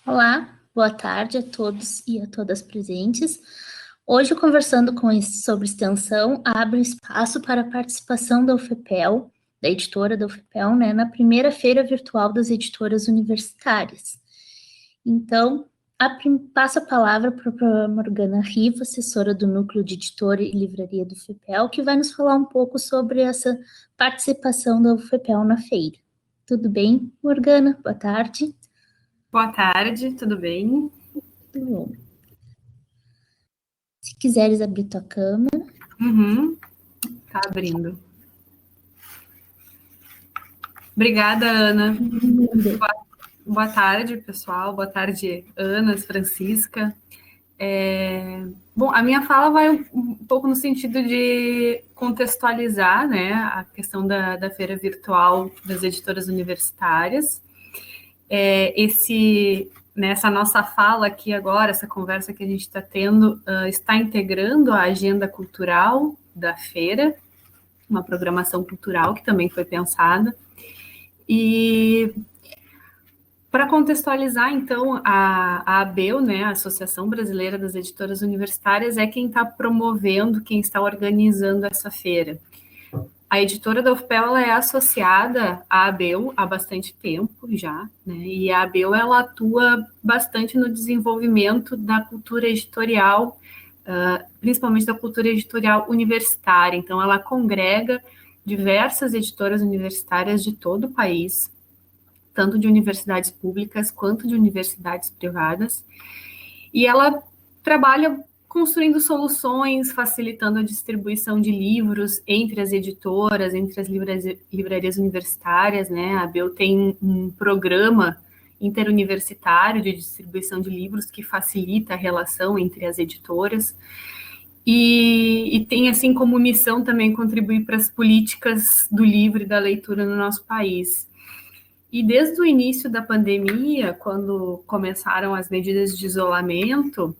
Olá, boa tarde a todos e a todas presentes. Hoje, conversando sobre extensão, abre espaço para a participação da UFPEL, da editora da UFPEL, na primeira feira virtual das editoras universitárias. Então, passo a palavra para a Morgana Riva, assessora do Núcleo de Editora e Livraria do UFPEL, que vai nos falar um pouco sobre essa participação da UFPEL na feira. Tudo bem, Morgana? Boa tarde. Boa tarde, tudo bem? Tudo bom. Se quiseres abrir tua câmera. Tá abrindo. Obrigada, Ana. Boa tarde, pessoal. Boa tarde, Ana, Francisca. Bom, a minha fala vai um pouco no sentido de contextualizar, né, a questão da feira virtual das editoras universitárias. Essa nossa fala aqui agora, essa conversa que a gente está tendo, está integrando a agenda cultural da feira, uma programação cultural que também foi pensada. E para contextualizar, então, a ABEU, né, a Associação Brasileira das Editoras Universitárias, é quem está promovendo, quem está organizando essa feira. A editora da UFPEL ela é associada à ABEU há bastante tempo já, né, e a ABEU ela atua bastante no desenvolvimento da cultura editorial, principalmente da cultura editorial universitária. Então, ela congrega diversas editoras universitárias de todo o país, tanto de universidades públicas quanto de universidades privadas, e ela trabalha construindo soluções, facilitando a distribuição de livros entre as editoras, entre as livrarias universitárias, né? A ABEU tem um programa interuniversitário de distribuição de livros que facilita a relação entre as editoras, e tem assim como missão também contribuir para as políticas do livro e da leitura no nosso país. E desde o início da pandemia, quando começaram as medidas de isolamento,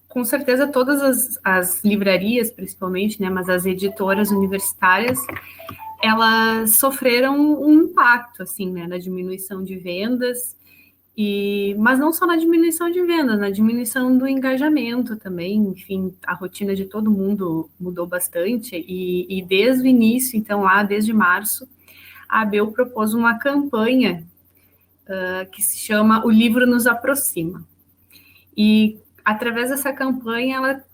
com certeza todas as livrarias, principalmente, né, mas as editoras universitárias, elas sofreram um impacto, assim, né, na diminuição de vendas, mas não só na diminuição de vendas, na diminuição do engajamento também. Enfim, a rotina de todo mundo mudou bastante, e desde o início, então lá desde março, a ABEU propôs uma campanha que se chama O Livro Nos Aproxima. E através dessa campanha ela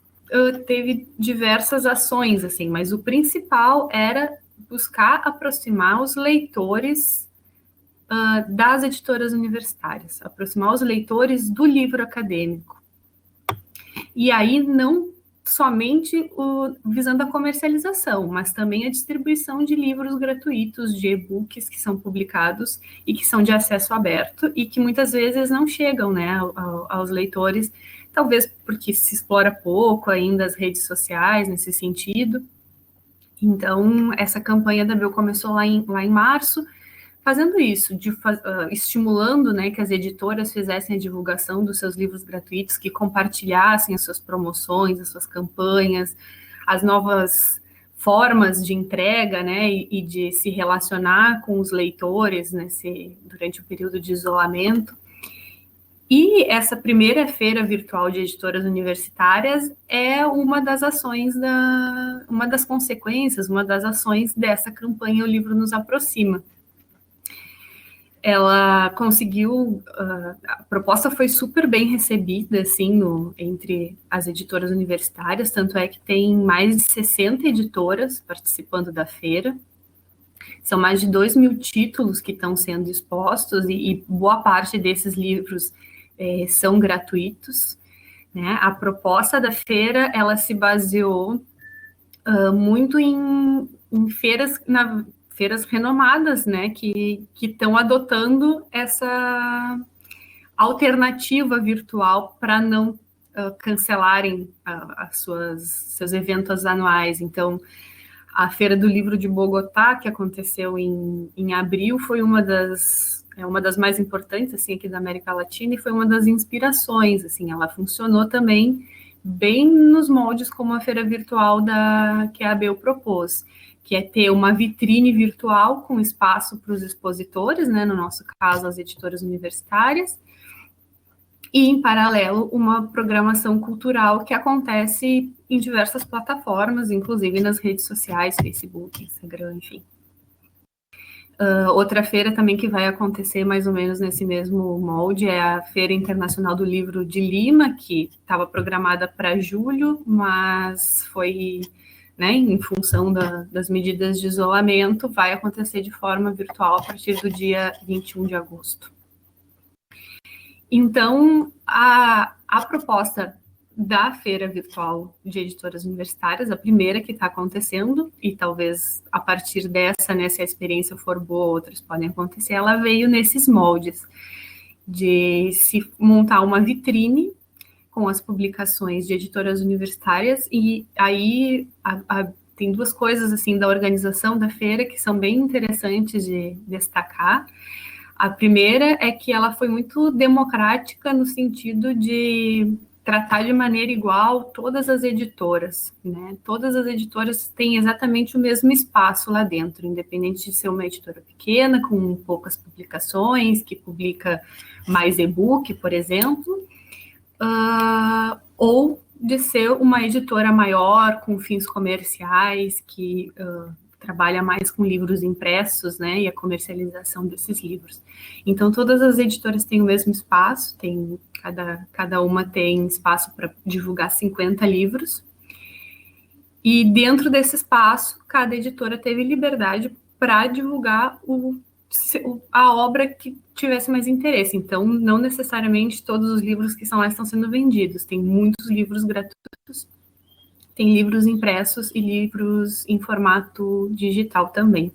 teve diversas ações, assim, mas o principal era buscar aproximar os leitores das editoras universitárias, aproximar os leitores do livro acadêmico. E aí não somente visando a comercialização, mas também a distribuição de livros gratuitos, de e-books que são publicados e que são de acesso aberto e que muitas vezes não chegam, né, aos leitores, talvez porque se explora pouco ainda as redes sociais nesse sentido. Então, essa campanha da ABEU começou lá em março, fazendo isso, estimulando, né, que as editoras fizessem a divulgação dos seus livros gratuitos, que compartilhassem as suas promoções, as suas campanhas, as novas formas de entrega, né, e de se relacionar com os leitores durante o período de isolamento. E essa primeira feira virtual de editoras universitárias é uma das ações, uma das consequências, uma das ações dessa campanha O Livro Nos Aproxima. Ela conseguiu, a proposta foi super bem recebida, assim, entre as editoras universitárias, tanto é que tem mais de 60 editoras participando da feira, são mais de 2.000 títulos que estão sendo expostos, e boa parte desses livros são gratuitos, né? A proposta da feira, ela se baseou muito em feiras renomadas, né, que estão adotando essa alternativa virtual para não cancelarem seus eventos anuais. Então, a Feira do Livro de Bogotá, que aconteceu em abril, foi uma das mais importantes, assim, aqui da América Latina, e foi uma das inspirações, assim, ela funcionou também bem nos moldes como a feira virtual que a ABEU propôs. que é ter uma vitrine virtual com espaço para os expositores, né, no nosso caso, as editoras universitárias, e, em paralelo, uma programação cultural que acontece em diversas plataformas, inclusive nas redes sociais, Facebook, Instagram, enfim. Outra feira também que vai acontecer mais ou menos nesse mesmo molde é a Feira Internacional do Livro de Lima, que estava programada para julho, mas foi, né, em função das medidas de isolamento, vai acontecer de forma virtual a partir do dia 21 de agosto. Então, a proposta da Feira Virtual de Editoras Universitárias, a primeira que está acontecendo, e talvez a partir dessa, né, se a experiência for boa, outras podem acontecer, ela veio nesses moldes de se montar uma vitrine com as publicações de editoras universitárias, e aí tem duas coisas assim da organização da feira que são bem interessantes de destacar. A primeira é que ela foi muito democrática no sentido de tratar de maneira igual todas as editoras, né? Todas as editoras têm exatamente o mesmo espaço lá dentro, independente de ser uma editora pequena, com poucas publicações, que publica mais e-book, por exemplo, ou de ser uma editora maior, com fins comerciais, que trabalha mais com livros impressos, né, e a comercialização desses livros. Então, todas as editoras têm o mesmo espaço, cada uma tem espaço para divulgar 50 livros, e dentro desse espaço, cada editora teve liberdade para divulgar a obra que tivesse mais interesse. Então, não necessariamente todos os livros que são lá estão sendo vendidos, tem muitos livros gratuitos, tem livros impressos e livros em formato digital também.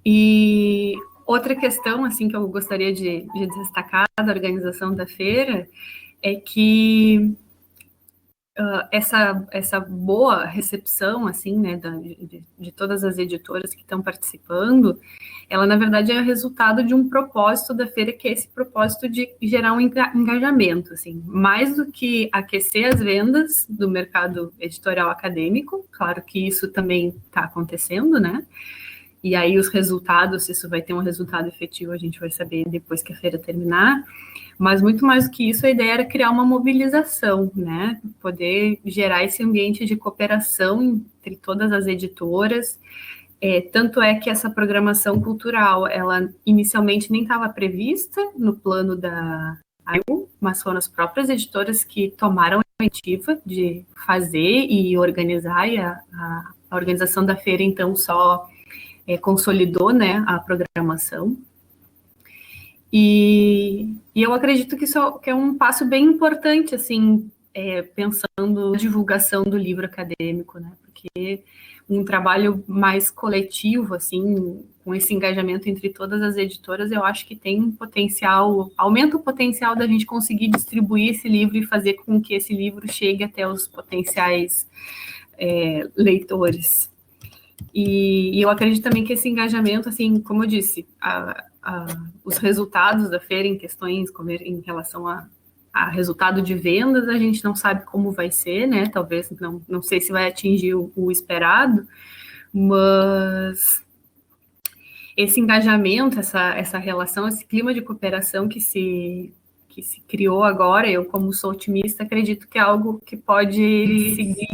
E outra questão, assim, que eu gostaria de destacar da organização da feira é que essa boa recepção, assim, né, de todas as editoras que estão participando, ela, na verdade, é o resultado de um propósito da feira, que é esse propósito de gerar um engajamento, assim, mais do que aquecer as vendas do mercado editorial acadêmico, claro que isso também está acontecendo, né, e aí os resultados, se isso vai ter um resultado efetivo, a gente vai saber depois que a feira terminar, mas muito mais do que isso, a ideia era criar uma mobilização, né, poder gerar esse ambiente de cooperação entre todas as editoras. Tanto é que essa programação cultural, ela inicialmente nem estava prevista no plano da AIU, mas foram as próprias editoras que tomaram a iniciativa de fazer e organizar, e a organização da feira, então, só consolidou, né, a programação. E eu acredito que isso é um passo bem importante, assim, pensando na divulgação do livro acadêmico, né, porque um trabalho mais coletivo, assim, com esse engajamento entre todas as editoras, eu acho que tem um potencial, aumenta o potencial da gente conseguir distribuir esse livro e fazer com que esse livro chegue até os potenciais leitores. E eu acredito também que esse engajamento, assim, como eu disse, os resultados da feira em questões em relação a resultado de vendas, a gente não sabe como vai ser, né? Talvez não sei se vai atingir o esperado, mas esse engajamento, essa relação, esse clima de cooperação que se criou agora, eu, como sou otimista, acredito que é algo que pode seguir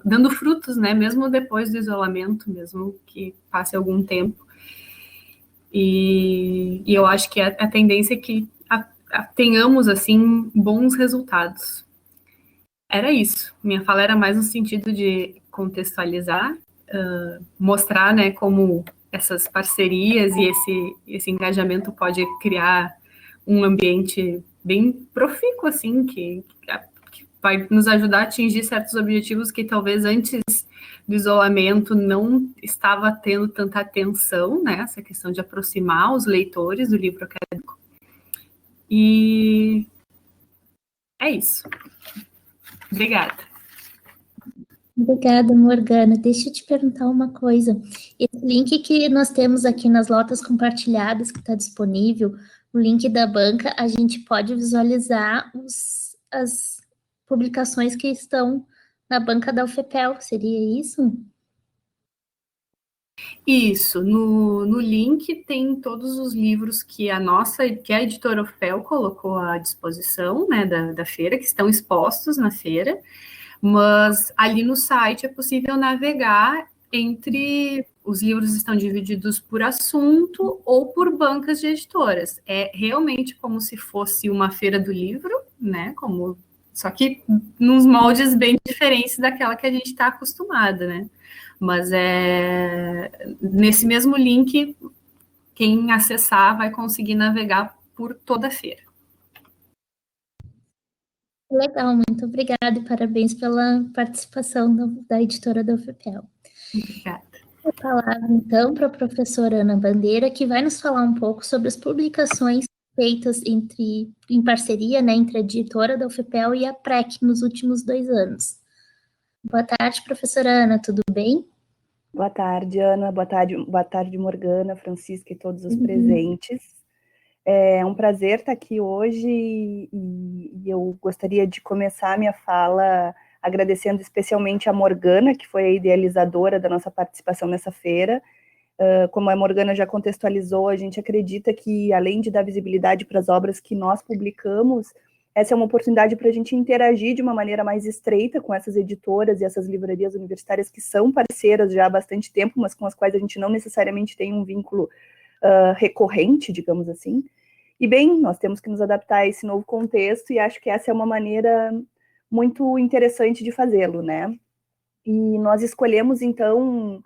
dando frutos, né? Mesmo depois do isolamento, mesmo que passe algum tempo. E eu acho que a tendência é que tenhamos, assim, bons resultados. Era isso. Minha fala era mais no sentido de contextualizar, mostrar, né, como essas parcerias e esse engajamento pode criar um ambiente bem profícuo, assim, que vai nos ajudar a atingir certos objetivos que talvez antes do isolamento não estava tendo tanta atenção, né, essa questão de aproximar os leitores do livro acadêmico. E é isso. Obrigada. Obrigada, Morgana. Deixa eu te perguntar uma coisa. Esse link que nós temos aqui nas notas compartilhadas, que está disponível, o link da banca, a gente pode visualizar as publicações que estão na banca da UFPEL, seria isso? Isso, no link tem todos os livros que que a editora UFPEL colocou à disposição, né, da feira, que estão expostos na feira, mas ali no site é possível navegar entre os livros estão divididos por assunto ou por bancas de editoras. É realmente como se fosse uma feira do livro, né? Só que nos moldes bem diferentes daquela que a gente está acostumada, né? Mas nesse mesmo link, quem acessar vai conseguir navegar por toda a feira. Legal, muito obrigada e parabéns pela participação da editora da UFPEL. Obrigada. A palavra, então, para a professora Ana Bandeira, que vai nos falar um pouco sobre as publicações feitas em parceria, né, entre a editora da UFPEL e a PREC nos últimos 2 anos. Boa tarde, professora Ana, tudo bem? Boa tarde, Ana. Boa tarde, Morgana, Francisca e todos os presentes. É um prazer estar aqui hoje e eu gostaria de começar a minha fala agradecendo especialmente a Morgana, que foi a idealizadora da nossa participação nessa feira. Como a Morgana já contextualizou, a gente acredita que, além de dar visibilidade para as obras que nós publicamos, essa é uma oportunidade para a gente interagir de uma maneira mais estreita com essas editoras e essas livrarias universitárias que são parceiras já há bastante tempo, mas com as quais a gente não necessariamente tem um vínculo recorrente, digamos assim. E, bem, nós temos que nos adaptar a esse novo contexto e acho que essa é uma maneira muito interessante de fazê-lo, né? E nós escolhemos, então,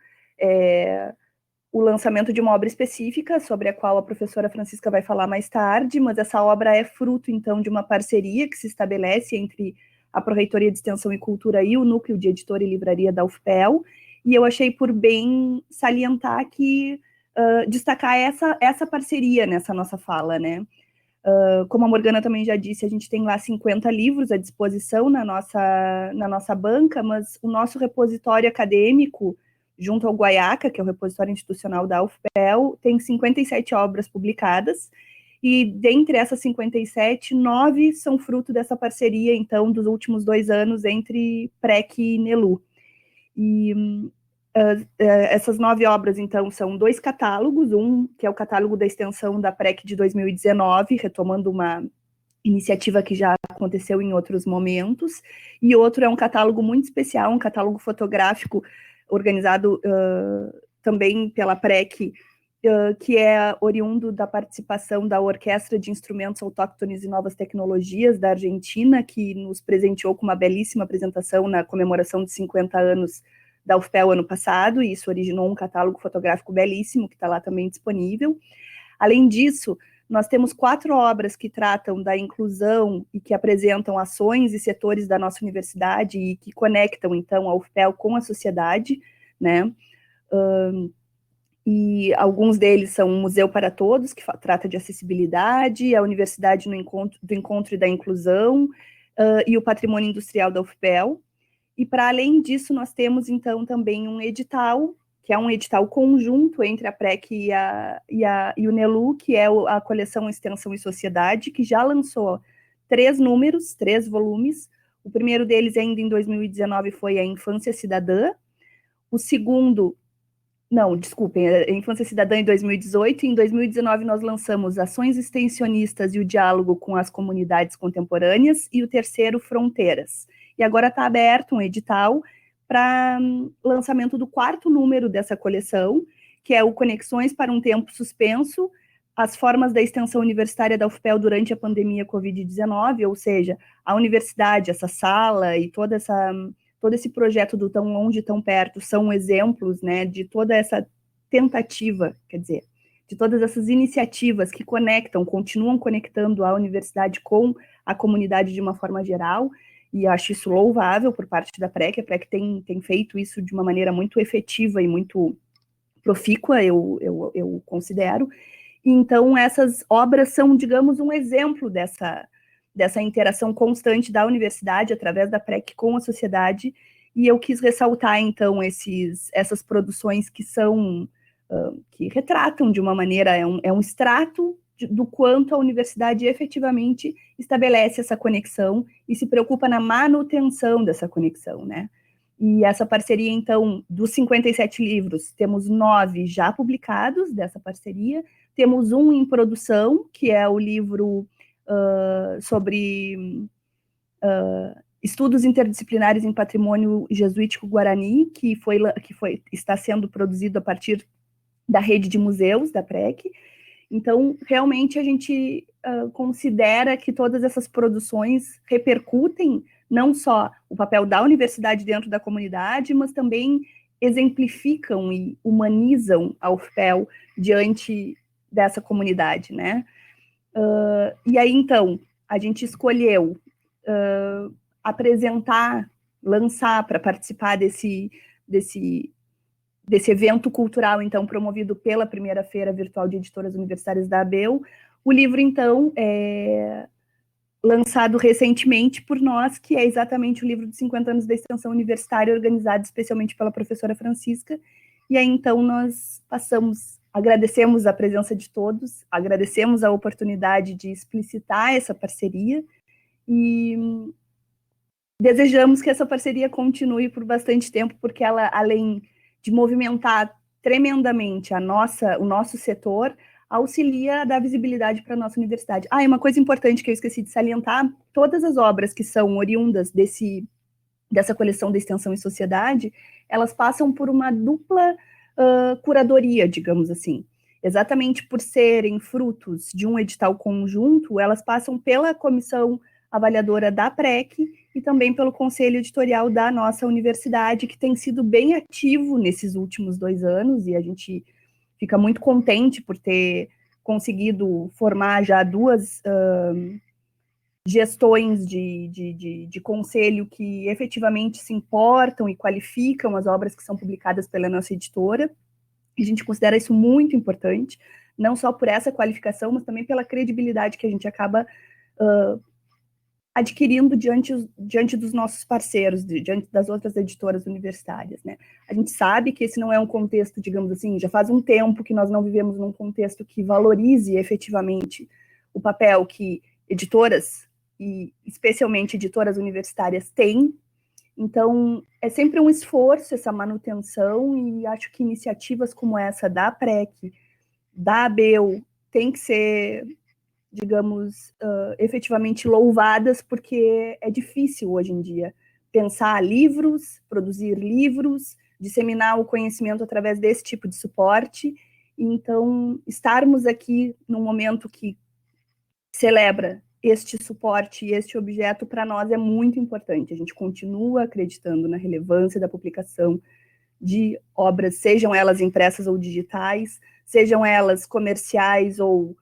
o lançamento de uma obra específica, sobre a qual a professora Francisca vai falar mais tarde, mas essa obra é fruto, então, de uma parceria que se estabelece entre a Pró-Reitoria de Extensão e Cultura e o Núcleo de Editora e Livraria da UFPEL, e eu achei por bem salientar que, destacar essa parceria nessa nossa fala, né? Como a Morgana também já disse, a gente tem lá 50 livros à disposição na nossa banca, mas o nosso repositório acadêmico, junto ao Guaiaca, que é o repositório institucional da UFPEL, tem 57 obras publicadas, e dentre essas 57, 9 são fruto dessa parceria, então, dos últimos 2 anos entre PREC e NELU. E essas 9 obras, então, são 2 catálogos, um que é o catálogo da extensão da PREC de 2019, retomando uma iniciativa que já aconteceu em outros momentos, e outro é um catálogo muito especial, um catálogo fotográfico organizado também pela PREC, que é oriundo da participação da Orquestra de Instrumentos Autóctones e Novas Tecnologias da Argentina, que nos presenteou com uma belíssima apresentação na comemoração de 50 anos da UFPEL ano passado, e isso originou um catálogo fotográfico belíssimo, que está lá também disponível. Além disso, nós temos 4 obras que tratam da inclusão e que apresentam ações e setores da nossa universidade e que conectam, então, a UFPEL com a sociedade, né? E alguns deles são o Museu para Todos, que trata de acessibilidade, a Universidade do Encontro e da Inclusão, e o Patrimônio Industrial da UFPEL. E, para além disso, nós temos, então, também um edital, que é um edital conjunto entre a PREC e o NELU, que é a coleção Extensão e Sociedade, que já lançou 3 números, 3 volumes. O primeiro deles, ainda em 2019, foi a Infância Cidadã. O segundo... Não, desculpem, a Infância Cidadã em 2018, e em 2019 nós lançamos Ações Extensionistas e o Diálogo com as Comunidades Contemporâneas, e o terceiro, Fronteiras. E agora está aberto um edital para lançamento do 4º número dessa coleção, que é o Conexões para um Tempo Suspenso, as formas da extensão universitária da UFPEL durante a pandemia Covid-19, ou seja, a universidade, essa sala e todo esse projeto do Tão Longe, Tão Perto são exemplos, né, de toda essa tentativa, quer dizer, de todas essas iniciativas que continuam conectando a universidade com a comunidade de uma forma geral, e acho isso louvável por parte da PREC. A PREC tem feito isso de uma maneira muito efetiva e muito profícua, eu considero. E, então, essas obras são, digamos, um exemplo dessa interação constante da universidade, através da PREC com a sociedade, e eu quis ressaltar, então, essas produções que retratam de uma maneira, é um extrato do quanto a universidade efetivamente estabelece essa conexão e se preocupa na manutenção dessa conexão, né? E essa parceria, então, dos 57 livros, temos 9 já publicados dessa parceria, temos um em produção, que é o livro sobre estudos interdisciplinares em patrimônio jesuítico guarani, que está sendo produzido a partir da rede de museus da PREC. Então, realmente, a gente considera que todas essas produções repercutem não só o papel da universidade dentro da comunidade, mas também exemplificam e humanizam a UFPEL diante dessa comunidade, né? E aí, então, a gente escolheu apresentar, lançar para participar desse evento cultural, então, promovido pela primeira Feira Virtual de Editoras Universitárias da ABEL. O livro, então, é lançado recentemente por nós, que é exatamente o livro dos 50 anos da extensão universitária, organizado especialmente pela professora Francisca. E aí, então, nós agradecemos a presença de todos, agradecemos a oportunidade de explicitar essa parceria e desejamos que essa parceria continue por bastante tempo, porque ela, além de movimentar tremendamente o nosso setor, auxilia a dar visibilidade para a nossa universidade. E uma coisa importante que eu esqueci de salientar, todas as obras que são oriundas dessa coleção da Extensão e Sociedade, elas passam por uma dupla curadoria, digamos assim. Exatamente por serem frutos de um edital conjunto, elas passam pela comissão avaliadora da PREC e também pelo conselho editorial da nossa universidade, que tem sido bem ativo nesses últimos 2 anos, e a gente fica muito contente por ter conseguido formar já 2 gestões de conselho que efetivamente se importam e qualificam as obras que são publicadas pela nossa editora. A gente considera isso muito importante, não só por essa qualificação, mas também pela credibilidade que a gente acaba adquirindo diante dos nossos parceiros, diante das outras editoras universitárias, né? A gente sabe que esse não é um contexto, digamos assim, já faz um tempo que nós não vivemos num contexto que valorize efetivamente o papel que editoras, e especialmente editoras universitárias, têm. Então, é sempre um esforço essa manutenção, e acho que iniciativas como essa da PREC, da ABEL, tem que ser, digamos, efetivamente louvadas, porque é difícil hoje em dia pensar livros, produzir livros, disseminar o conhecimento através desse tipo de suporte. Então, estarmos aqui num momento que celebra este suporte e este objeto, para nós é muito importante. A gente continua acreditando na relevância da publicação de obras, sejam elas impressas ou digitais, sejam elas comerciais ou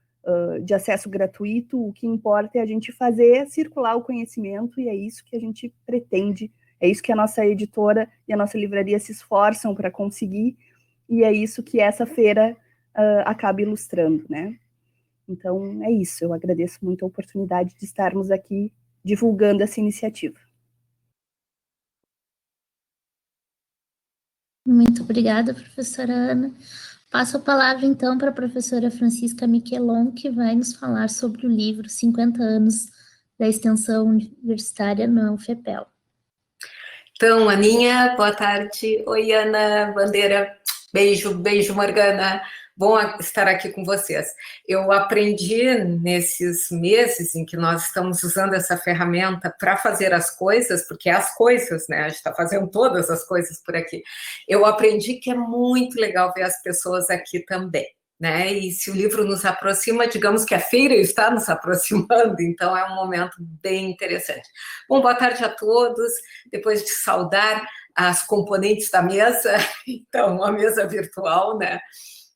de acesso gratuito. O que importa é a gente fazer circular o conhecimento, e é isso que a gente pretende, é isso que a nossa editora e a nossa livraria se esforçam para conseguir, e é isso que essa feira acaba ilustrando, né? Então, é isso, eu agradeço muito a oportunidade de estarmos aqui divulgando essa iniciativa. Muito obrigada, professora Ana. Passo a palavra, então, para a professora Francisca Miquelon, que vai nos falar sobre o livro 50 anos da extensão universitária na UFPEL. Então, Aninha, boa tarde. Oi, Ana Bandeira. Beijo, Morgana. Bom estar aqui com vocês. Eu aprendi nesses meses em que nós estamos usando essa ferramenta para fazer as coisas, porque é as coisas, né? A gente está fazendo todas as coisas por aqui. Eu aprendi que é muito legal ver as pessoas aqui também, né? E se o livro nos aproxima, digamos que a feira está nos aproximando, então é um momento bem interessante. Bom, boa tarde a todos. Depois de saudar as componentes da mesa, então, uma mesa virtual, né?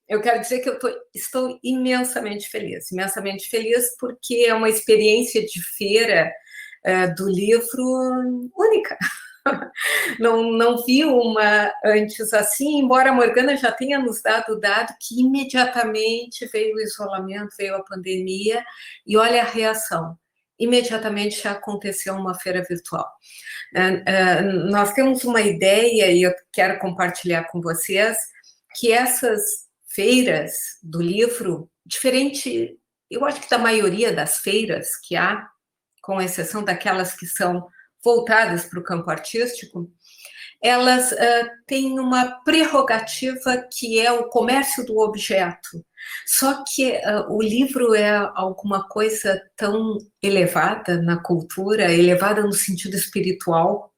Eu quero dizer que eu estou imensamente feliz porque é uma experiência de feira do livro única. Não vi uma antes assim, embora a Morgana já tenha nos dado o dado que imediatamente veio o isolamento, veio a pandemia, e olha a reação. Imediatamente já aconteceu uma feira virtual. Nós temos uma ideia, e eu quero compartilhar com vocês, que essas feiras do livro, diferente eu acho que da maioria das feiras que há, com exceção daquelas que são voltadas para o campo artístico, elas têm uma prerrogativa que é o comércio do objeto. Só que o livro é alguma coisa tão elevada na cultura, elevada no sentido espiritual,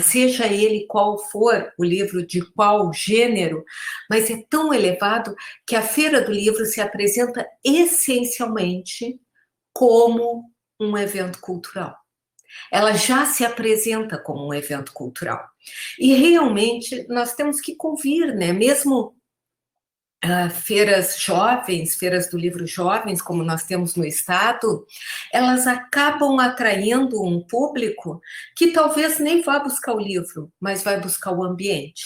seja ele qual for o livro, de qual gênero, mas é tão elevado que a Feira do Livro se apresenta essencialmente como um evento cultural. Ela já se apresenta como um evento cultural. E realmente nós temos que convir, né? Mesmo feiras jovens, feiras do livro jovens, como nós temos no estado, elas acabam atraindo um público que talvez nem vá buscar o livro, mas vai buscar o ambiente.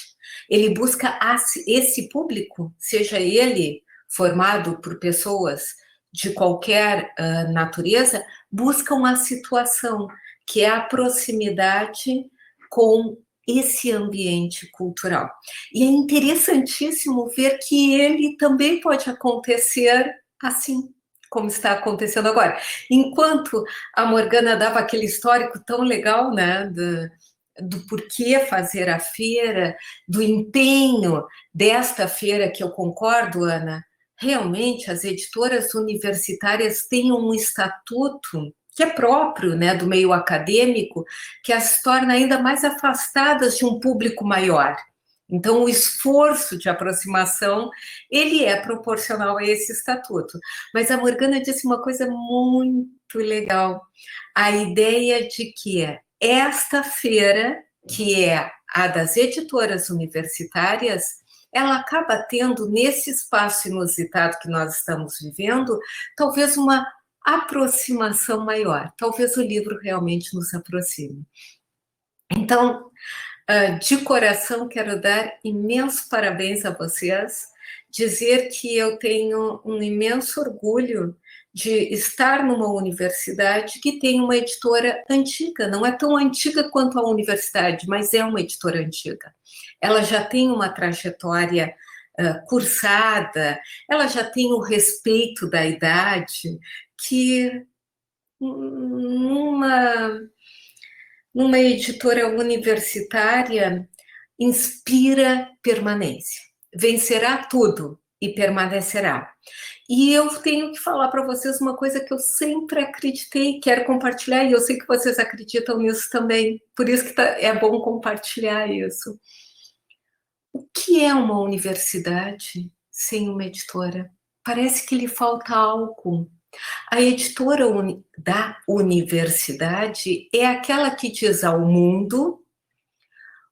Ele busca esse público, seja ele formado por pessoas de qualquer natureza, buscam a situação, que é a proximidade com esse ambiente cultural. E é interessantíssimo ver que ele também pode acontecer assim, como está acontecendo agora. Enquanto a Morgana dava aquele histórico tão legal, né, do porquê fazer a feira, do empenho desta feira, que eu concordo, Ana, realmente as editoras universitárias têm um estatuto que é próprio, né, do meio acadêmico, que as torna ainda mais afastadas de um público maior. Então, o esforço de aproximação, ele é proporcional a esse estatuto. Mas a Morgana disse uma coisa muito legal, a ideia de que esta feira, que é a das editoras universitárias, ela acaba tendo, nesse espaço inusitado que nós estamos vivendo, talvez uma aproximação maior. Talvez o livro realmente nos aproxime. Então, de coração, quero dar imensos parabéns a vocês, dizer que eu tenho um imenso orgulho de estar numa universidade que tem uma editora antiga, não é tão antiga quanto a universidade, mas é uma editora antiga. Ela já tem uma trajetória cursada, ela já tem o respeito da idade, que numa editora universitária inspira permanência. Vencerá tudo e permanecerá. E eu tenho que falar para vocês uma coisa que eu sempre acreditei, quero compartilhar, e eu sei que vocês acreditam nisso também, por isso que é bom compartilhar isso. O que é uma universidade sem uma editora? Parece que lhe falta algo. A editora da universidade é aquela que diz ao mundo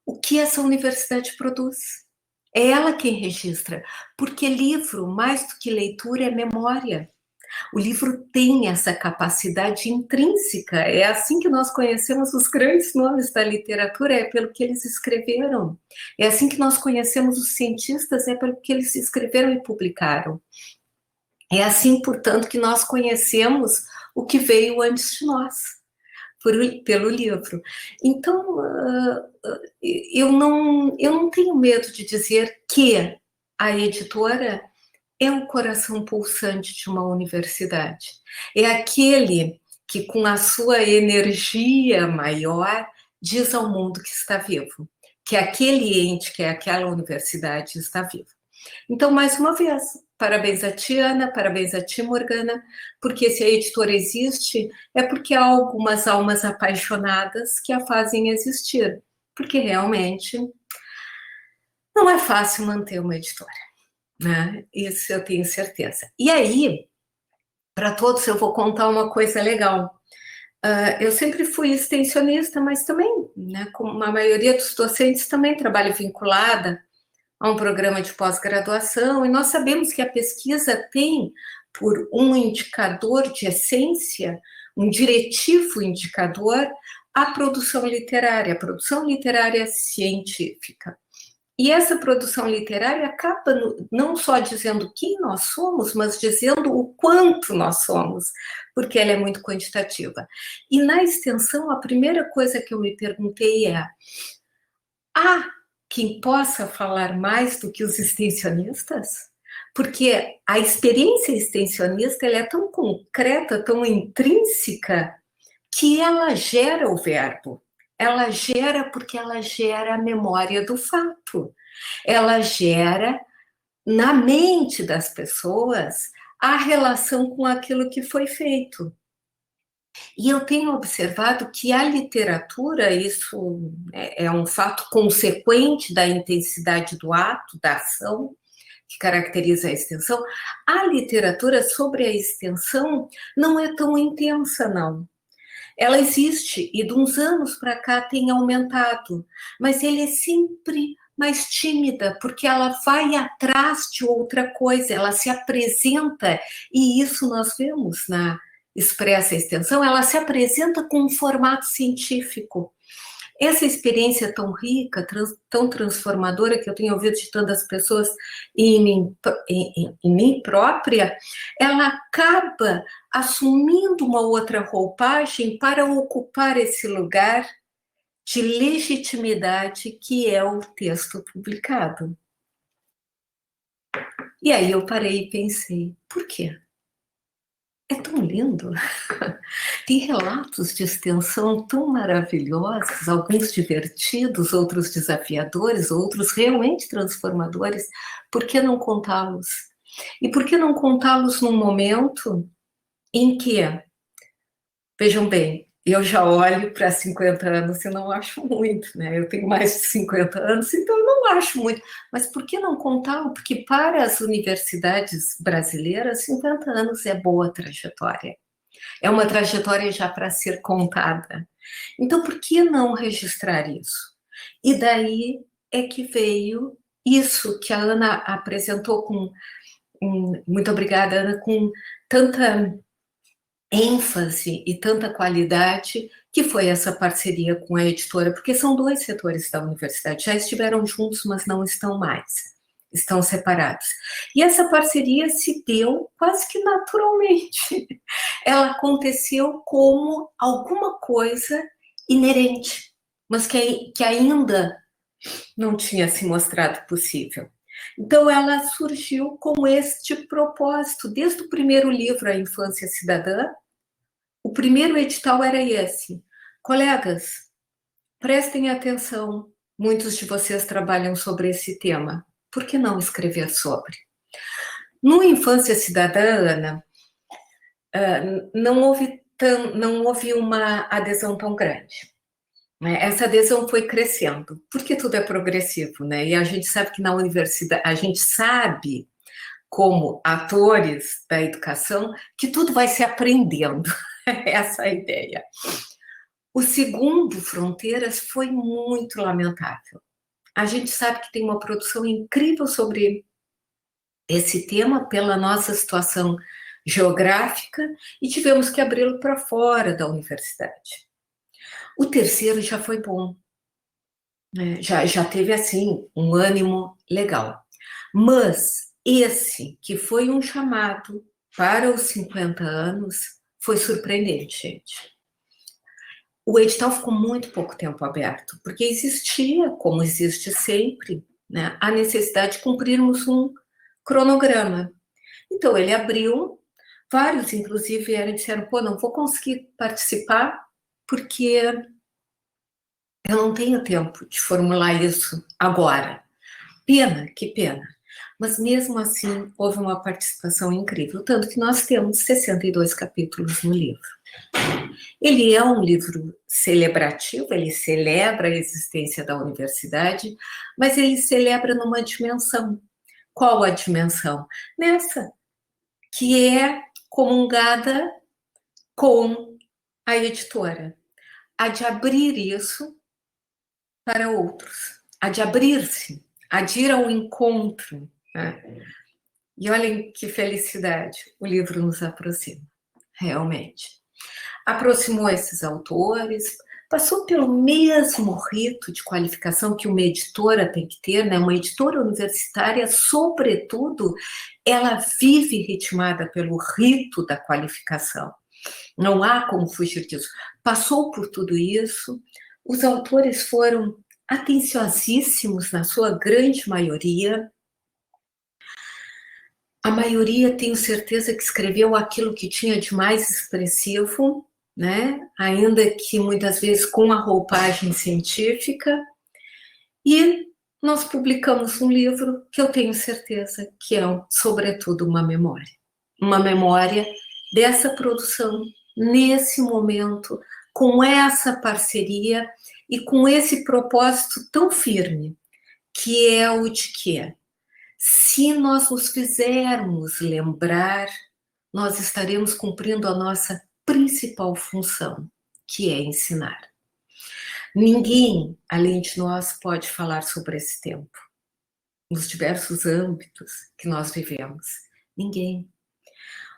o que essa universidade produz. É ela quem registra, porque livro, mais do que leitura, é memória. O livro tem essa capacidade intrínseca, é assim que nós conhecemos os grandes nomes da literatura, é pelo que eles escreveram. É assim que nós conhecemos os cientistas, é pelo que eles escreveram e publicaram. É assim, portanto, que nós conhecemos o que veio antes de nós, pelo livro. Então, eu não tenho medo de dizer que a editora é o coração pulsante de uma universidade. É aquele que, com a sua energia maior, diz ao mundo que está vivo, que aquele ente, que é aquela universidade, está vivo. Então, mais uma vez, parabéns a ti, Ana, parabéns a ti, Morgana, porque se a editora existe, é porque há algumas almas apaixonadas que a fazem existir, porque realmente não é fácil manter uma editora, né? Isso eu tenho certeza. E aí, para todos, eu vou contar uma coisa legal. Eu sempre fui extensionista, mas também, né, como a maioria dos docentes, também trabalho vinculada a um programa de pós-graduação, e nós sabemos que a pesquisa tem, por um indicador de essência, um diretivo indicador, a produção literária científica. E essa produção literária acaba não só dizendo quem nós somos, mas dizendo o quanto nós somos, porque ela é muito quantitativa. E na extensão, a primeira coisa que eu me perguntei é: quem possa falar mais do que os extensionistas? Porque a experiência extensionista ela é tão concreta, tão intrínseca, que ela gera o verbo. Ela gera porque ela gera a memória do fato. Ela gera na mente das pessoas a relação com aquilo que foi feito. E eu tenho observado que a literatura, isso é um fato consequente da intensidade do ato, da ação, que caracteriza a extensão. A literatura sobre a extensão não é tão intensa, não. Ela existe e de uns anos para cá tem aumentado, mas ele é sempre mais tímida, porque ela vai atrás de outra coisa, ela se apresenta, e isso nós vemos na Expressa Extensão, ela se apresenta com um formato científico. Essa experiência tão rica, tão transformadora, que eu tenho ouvido de tantas pessoas e em mim própria, ela acaba assumindo uma outra roupagem para ocupar esse lugar de legitimidade que é o texto publicado. E aí eu parei e pensei, por quê? É tão lindo. Tem relatos de extensão tão maravilhosos, alguns divertidos, outros desafiadores, outros realmente transformadores. Por que não contá-los? E por que não contá-los num momento em que, vejam bem, eu já olho para 50 anos e não acho muito, né? Eu tenho mais de 50 anos, então eu não acho muito. Mas por que não contá-lo? Porque para as universidades brasileiras, 50 anos é boa trajetória. É uma trajetória já para ser contada. Então, por que não registrar isso? E daí é que veio isso que a Ana apresentou com... Muito obrigada, Ana, com tanta ênfase e tanta qualidade, que foi essa parceria com a editora, porque são dois setores da universidade, já estiveram juntos, mas não estão mais, estão separados. E essa parceria se deu quase que naturalmente, ela aconteceu como alguma coisa inerente, mas que ainda não tinha se mostrado possível. Então, ela surgiu com este propósito. Desde o primeiro livro, A Infância Cidadã, o primeiro edital era esse. Colegas, prestem atenção, muitos de vocês trabalham sobre esse tema. Por que não escrever sobre? No Infância Cidadã, Ana, não houve uma adesão tão grande. Essa adesão foi crescendo, porque tudo é progressivo, né? E a gente sabe que na universidade, a gente sabe, como atores da educação, que tudo vai se aprendendo. Essa é a ideia. O segundo, Fronteiras, foi muito lamentável. A gente sabe que tem uma produção incrível sobre esse tema pela nossa situação geográfica e tivemos que abri-lo para fora da universidade. O terceiro já foi bom, né? Já teve, assim, um ânimo legal. Mas esse, que foi um chamado para os 50 anos, foi surpreendente, gente. O edital ficou muito pouco tempo aberto, porque existia, como existe sempre, né, a necessidade de cumprirmos um cronograma. Então, ele abriu, vários, inclusive, vieram e disseram, pô, não vou conseguir participar, porque eu não tenho tempo de formular isso agora. Pena, que pena. Mas mesmo assim, houve uma participação incrível, tanto que nós temos 62 capítulos no livro. Ele é um livro celebrativo, ele celebra a existência da universidade, mas ele celebra numa dimensão. Qual a dimensão? Nessa, que é comungada com a editora. A de abrir isso para outros, a de abrir-se, a de ir ao encontro, né? E olhem que felicidade, o livro nos aproxima, realmente. Aproximou esses autores, passou pelo mesmo rito de qualificação que uma editora tem que ter, né? Uma editora universitária, sobretudo, ela vive ritmada pelo rito da qualificação. Não há como fugir disso. Passou por tudo isso, os autores foram atenciosíssimos, na sua grande maioria. A maioria, tenho certeza, que escreveu aquilo que tinha de mais expressivo, né? Ainda que muitas vezes com a roupagem científica. E nós publicamos um livro que eu tenho certeza que é, sobretudo, uma memória. Uma memória dessa produção, nesse momento, com essa parceria e com esse propósito tão firme, que é o de que, se nós nos fizermos lembrar, nós estaremos cumprindo a nossa principal função, que é ensinar. Ninguém, além de nós, pode falar sobre esse tempo, nos diversos âmbitos que nós vivemos. Ninguém.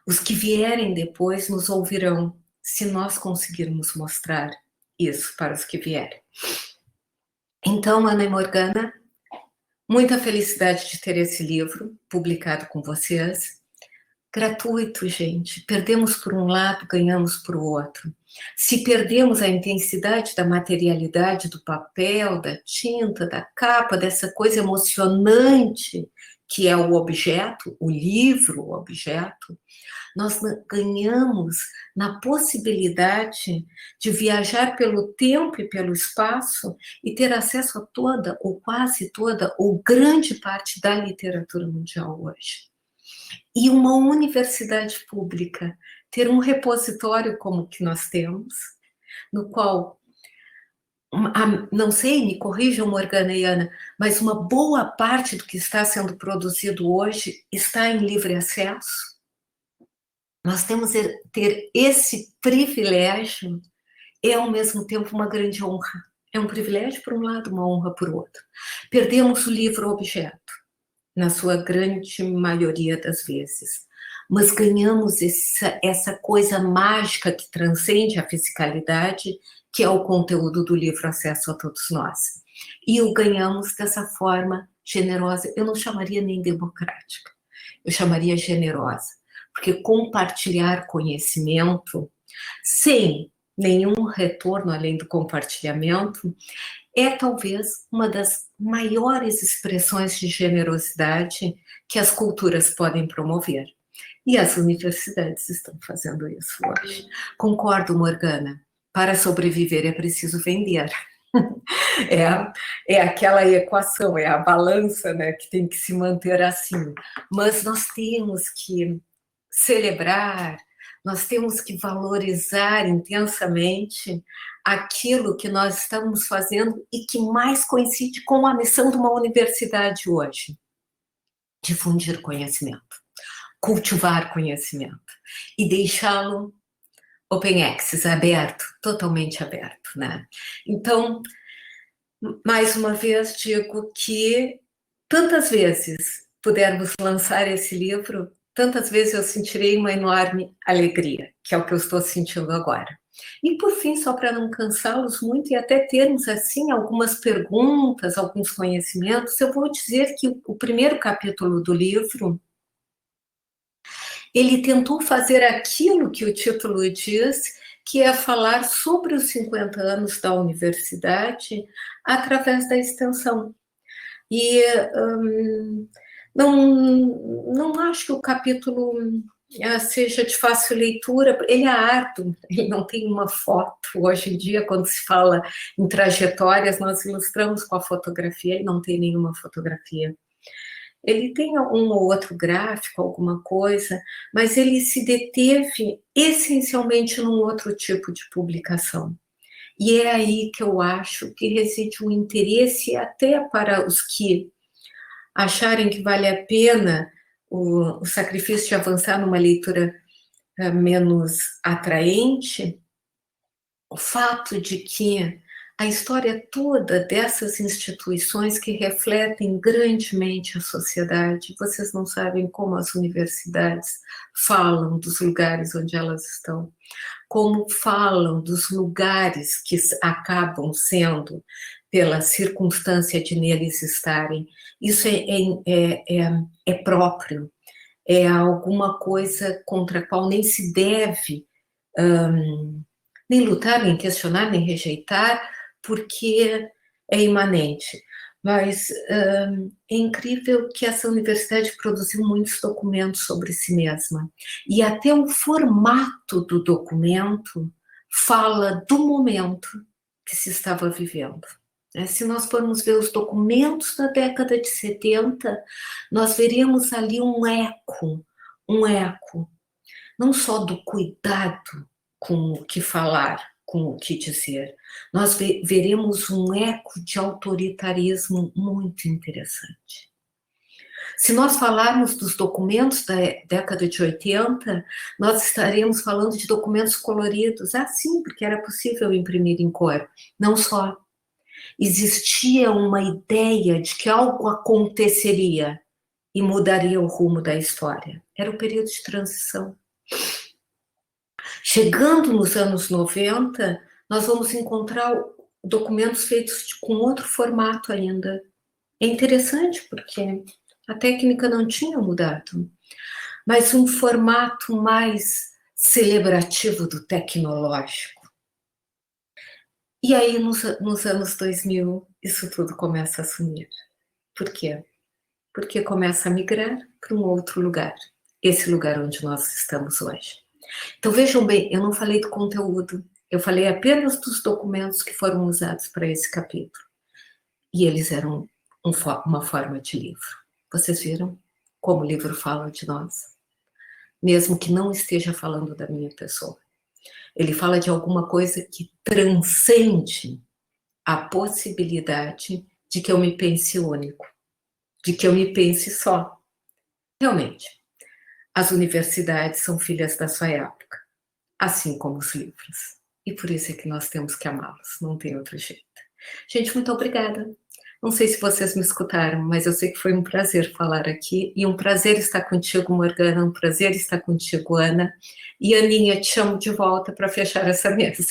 Os que vierem depois nos ouvirão, se nós conseguirmos mostrar isso para os que vierem. Então, Ana e Morgana, muita felicidade de ter esse livro publicado com vocês. Gratuito, gente. Perdemos por um lado, ganhamos por outro. Se perdemos a intensidade da materialidade do papel, da tinta, da capa, dessa coisa emocionante que é o objeto, o livro, o objeto, nós ganhamos na possibilidade de viajar pelo tempo e pelo espaço e ter acesso a toda, ou quase toda, ou grande parte da literatura mundial hoje. E uma universidade pública ter um repositório como o que nós temos, no qual, não sei, me corrijam, Morgana e Ana, mas uma boa parte do que está sendo produzido hoje está em livre acesso. Nós temos que ter esse privilégio, é ao mesmo tempo uma grande honra. É um privilégio por um lado, uma honra por outro. Perdemos o livro-objeto, na sua grande maioria das vezes, mas ganhamos essa coisa mágica que transcende a fisicalidade, que é o conteúdo do livro Acesso a Todos Nós. E o ganhamos dessa forma generosa, eu não chamaria nem democrática, eu chamaria generosa. Porque compartilhar conhecimento, sem nenhum retorno além do compartilhamento, é talvez uma das maiores expressões de generosidade que as culturas podem promover. E as universidades estão fazendo isso hoje. Concordo, Morgana, para sobreviver é preciso vender. É aquela equação, é a balança, né, que tem que se manter assim. Mas nós temos que celebrar, nós temos que valorizar intensamente aquilo que nós estamos fazendo e que mais coincide com a missão de uma universidade hoje: difundir conhecimento, cultivar conhecimento e deixá-lo open access, aberto, totalmente aberto, né? Então, mais uma vez digo que tantas vezes pudermos lançar esse livro, tantas vezes eu sentirei uma enorme alegria, que é o que eu estou sentindo agora. E por fim, só para não cansá-los muito e até termos assim algumas perguntas, alguns conhecimentos, eu vou dizer que o primeiro capítulo do livro, ele tentou fazer aquilo que o título diz, que é falar sobre os 50 anos da universidade através da extensão. E não acho que o capítulo seja de fácil leitura, ele é árduo, ele não tem uma foto. Hoje em dia, quando se fala em trajetórias, nós ilustramos com a fotografia, ele não tem nenhuma fotografia. Ele tem um ou outro gráfico, alguma coisa, mas ele se deteve essencialmente num outro tipo de publicação. E é aí que eu acho que reside um interesse até para os que acharem que vale a pena o sacrifício de avançar numa leitura menos atraente, o fato de que a história toda dessas instituições que refletem grandemente a sociedade, vocês não sabem como as universidades falam dos lugares onde elas estão, como falam dos lugares que acabam sendo, pela circunstância de neles estarem. Isso é próprio, é alguma coisa contra a qual nem se deve nem lutar, nem questionar, nem rejeitar, porque é imanente. Mas é incrível que essa universidade produziu muitos documentos sobre si mesma. E até o formato do documento fala do momento que se estava vivendo. Se nós formos ver os documentos da década de 70, nós veríamos ali um eco, não só do cuidado com o que falar, com o que dizer. Nós veremos um eco de autoritarismo muito interessante. Se nós falarmos dos documentos da década de 80, nós estaremos falando de documentos coloridos. Ah, sim, porque era possível imprimir em cor. Não só. Existia uma ideia de que algo aconteceria e mudaria o rumo da história. Era o período de transição. Chegando nos anos 90, nós vamos encontrar documentos feitos com outro formato ainda. É interessante porque a técnica não tinha mudado, mas um formato mais celebrativo do tecnológico. E aí, nos anos 2000, isso tudo começa a sumir. Por quê? Porque começa a migrar para um outro lugar. Esse lugar onde nós estamos hoje. Então, vejam bem, eu não falei do conteúdo. Eu falei apenas dos documentos que foram usados para esse capítulo. E eles eram uma forma de livro. Vocês viram como o livro fala de nós? Mesmo que não esteja falando da minha pessoa. Ele fala de alguma coisa que transcende a possibilidade de que eu me pense único, de que eu me pense só. Realmente, as universidades são filhas da sua época, assim como os livros. E por isso é que nós temos que amá-los, não tem outro jeito. Gente, muito obrigada. Não sei se vocês me escutaram, mas eu sei que foi um prazer falar aqui, e um prazer estar contigo, Morgana, um prazer estar contigo, Ana. E Aninha, te chamo de volta para fechar essa mesa.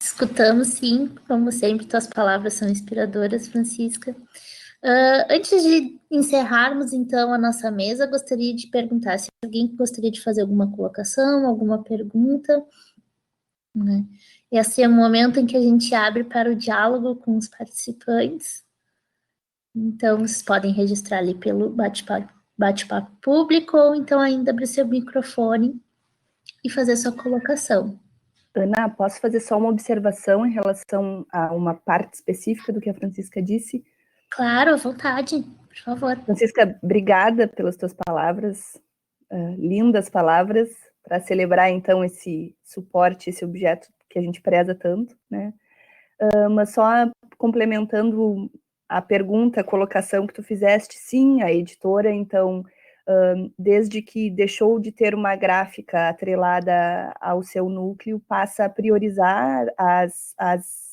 Escutamos, sim, como sempre, tuas palavras são inspiradoras, Francisca. Antes de encerrarmos, então, a nossa mesa, gostaria de perguntar se alguém gostaria de fazer alguma colocação, alguma pergunta, né? Esse é o momento em que a gente abre para o diálogo com os participantes. Então, vocês podem registrar ali pelo bate-papo público, ou então ainda abrir seu microfone e fazer sua colocação. Ana, posso fazer só uma observação em relação a uma parte específica do que a Francisca disse? Claro, à vontade, por favor. Francisca, obrigada pelas tuas palavras, lindas palavras, para celebrar, então, esse suporte, esse objeto que a gente preza tanto, né? Mas só complementando a pergunta, a colocação que tu fizeste, sim, a editora, então, desde que deixou de ter uma gráfica atrelada ao seu núcleo, passa a priorizar as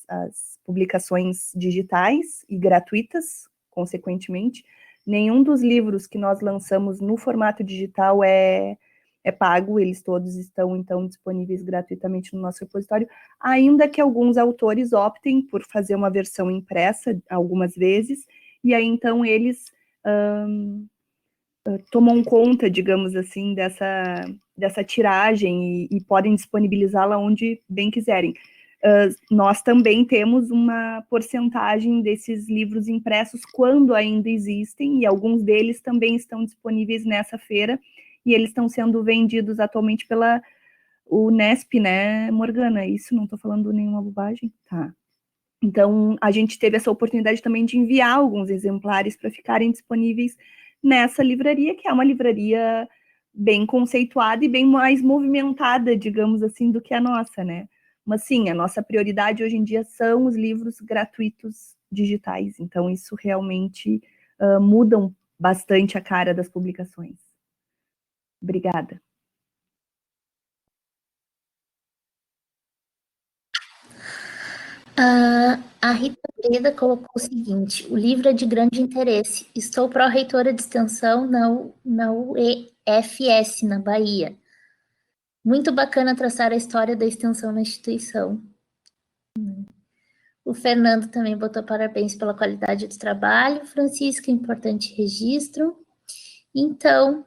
publicações digitais e gratuitas, consequentemente. Nenhum dos livros que nós lançamos no formato digital é pago, eles todos estão, então, disponíveis gratuitamente no nosso repositório, ainda que alguns autores optem por fazer uma versão impressa, algumas vezes, e aí, então, eles tomam conta, digamos assim, dessa tiragem e podem disponibilizá-la onde bem quiserem. Nós também temos uma porcentagem desses livros impressos quando ainda existem, e alguns deles também estão disponíveis nessa feira, e eles estão sendo vendidos atualmente pela Unesp, né, Morgana? Isso, não estou falando nenhuma bobagem? Tá. Então, a gente teve essa oportunidade também de enviar alguns exemplares para ficarem disponíveis nessa livraria, que é uma livraria bem conceituada e bem mais movimentada, digamos assim, do que a nossa, né? Mas sim, a nossa prioridade hoje em dia são os livros gratuitos digitais, então isso realmente muda bastante a cara das publicações. Obrigada. A Rita Breda colocou o seguinte: o livro é de grande interesse. Estou pró-reitora de extensão na UEFS, na Bahia. Muito bacana traçar a história da extensão na instituição. O Fernando também botou parabéns pela qualidade do trabalho. Francisca, importante registro. Então,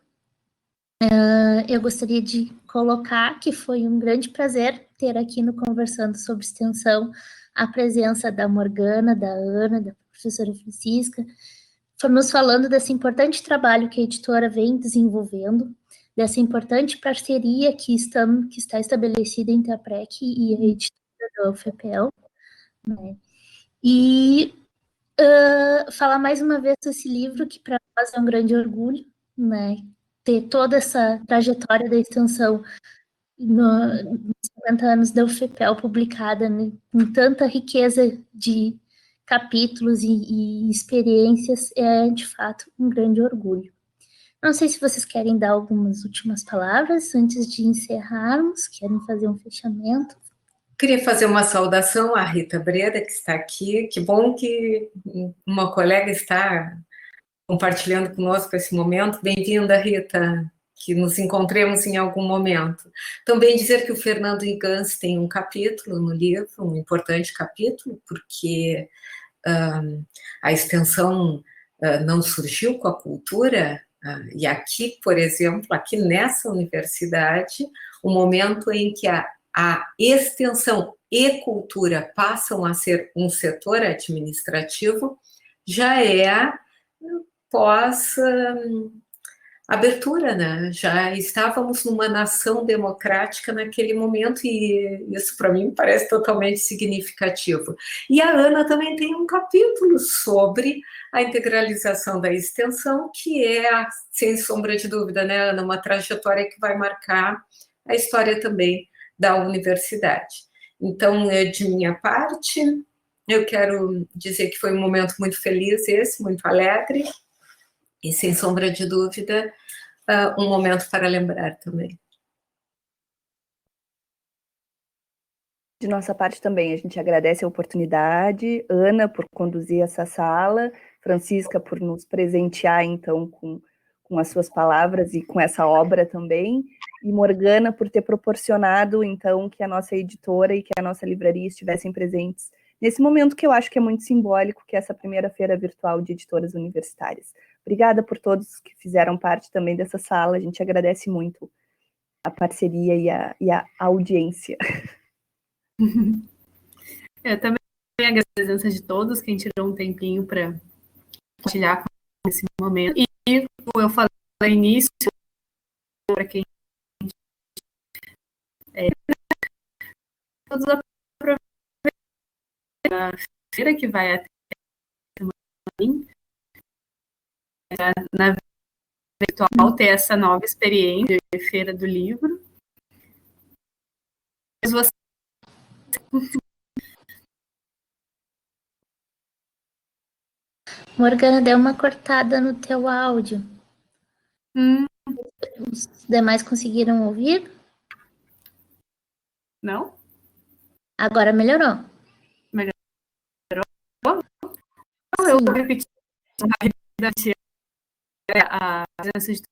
eu gostaria de colocar que foi um grande prazer ter aqui no Conversando sobre Extensão a presença da Morgana, da Ana, da professora Francisca, nos falando desse importante trabalho que a editora vem desenvolvendo, dessa importante parceria que está estabelecida entre a PREC e a editora da UFPEL, né? E falar mais uma vez desse livro, que para nós é um grande orgulho, né? Ter toda essa trajetória da extensão nos 50 anos da UFPEL publicada, né, com tanta riqueza de capítulos e experiências, é de fato um grande orgulho. Não sei se vocês querem dar algumas últimas palavras antes de encerrarmos, querem fazer um fechamento. Queria fazer uma saudação à Rita Breda, que está aqui. Que bom que uma colega está compartilhando conosco esse momento. Bem-vinda, Rita, que nos encontremos em algum momento. Também dizer que o Fernando Igans tem um capítulo no livro, um importante capítulo, porque a extensão não surgiu com a cultura, e aqui, por exemplo, aqui nessa universidade, o momento em que a extensão e cultura passam a ser um setor administrativo já é pós abertura, né? Já estávamos numa nação democrática naquele momento e isso para mim parece totalmente significativo. E a Ana também tem um capítulo sobre a integralização da extensão, que é, sem sombra de dúvida, né, Ana, uma trajetória que vai marcar a história também da universidade. Então, de minha parte, eu quero dizer que foi um momento muito feliz esse, muito alegre, e sem sombra de dúvida, um momento para lembrar também. De nossa parte também, a gente agradece a oportunidade, Ana por conduzir essa sala, Francisca por nos presentear, então, com as suas palavras e com essa obra também, e Morgana por ter proporcionado, então, que a nossa editora e que a nossa livraria estivessem presentes nesse momento que eu acho que é muito simbólico, que é essa primeira feira virtual de editoras universitárias. Obrigada por todos que fizeram parte também dessa sala, a gente agradece muito a parceria e a audiência. Eu também agradeço a presença de todos, quem tirou um tempinho para compartilhar nesse momento. E como eu falei no início, para quem todos aproveitem a feira que vai até na virtual, ter essa nova experiência de Feira do Livro. Você... Morgana, deu uma cortada no teu áudio. Os demais conseguiram ouvir? Não? Agora melhorou. Melhorou? Eu vou repetir a presença de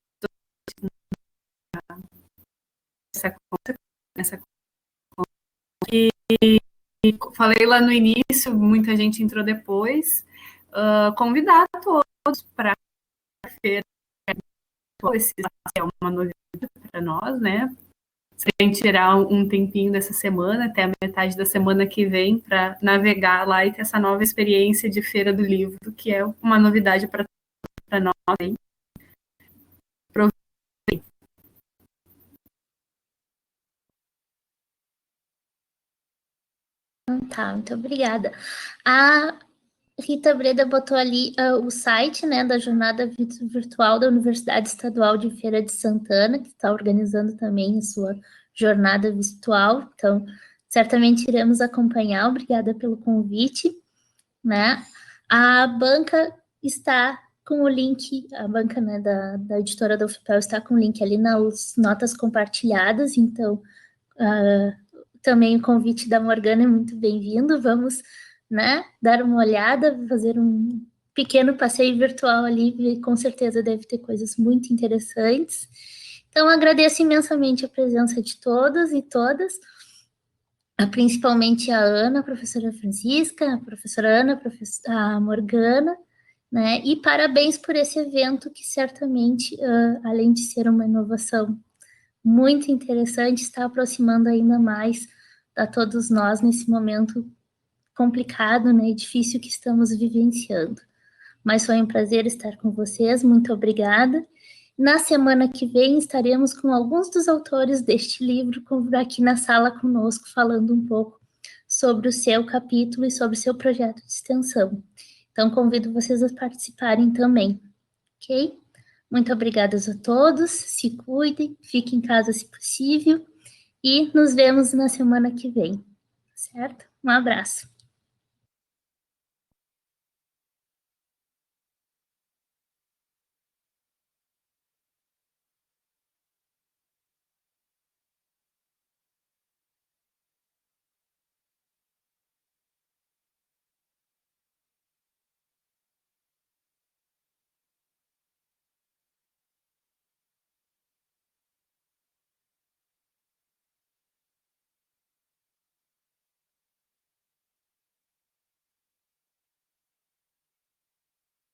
essa e falei lá no início, muita gente entrou depois, convidar todos para a feira. Esse é uma novidade para nós, né? Sem tirar um tempinho dessa semana, até a metade da semana que vem, para navegar lá e ter essa nova experiência de Feira do Livro, que é uma novidade para nós. Hein? Tá, muito obrigada. A Rita Breda botou ali o site, né, da Jornada Virtual da Universidade Estadual de Feira de Santana, que está organizando também a sua jornada virtual, então certamente iremos acompanhar. Obrigada pelo convite, né? A banca está com o link, a banca, né, da editora da UFPEL está com o link ali nas notas compartilhadas, então também o convite da Morgana é muito bem-vindo. Vamos, né, dar uma olhada, fazer um pequeno passeio virtual ali, e com certeza deve ter coisas muito interessantes. Então, agradeço imensamente a presença de todos e todas, principalmente a Ana, a professora Francisca, a professora Ana, a Morgana, né, e parabéns por esse evento que certamente, além de ser uma inovação muito interessante, está aproximando ainda mais a todos nós nesse momento complicado, né, e difícil que estamos vivenciando. Mas foi um prazer estar com vocês, muito obrigada. Na semana que vem estaremos com alguns dos autores deste livro aqui na sala conosco, falando um pouco sobre o seu capítulo e sobre o seu projeto de extensão. Então, convido vocês a participarem também, ok? Muito obrigadas a todos, se cuidem, fiquem em casa se possível, e nos vemos na semana que vem, certo? Um abraço.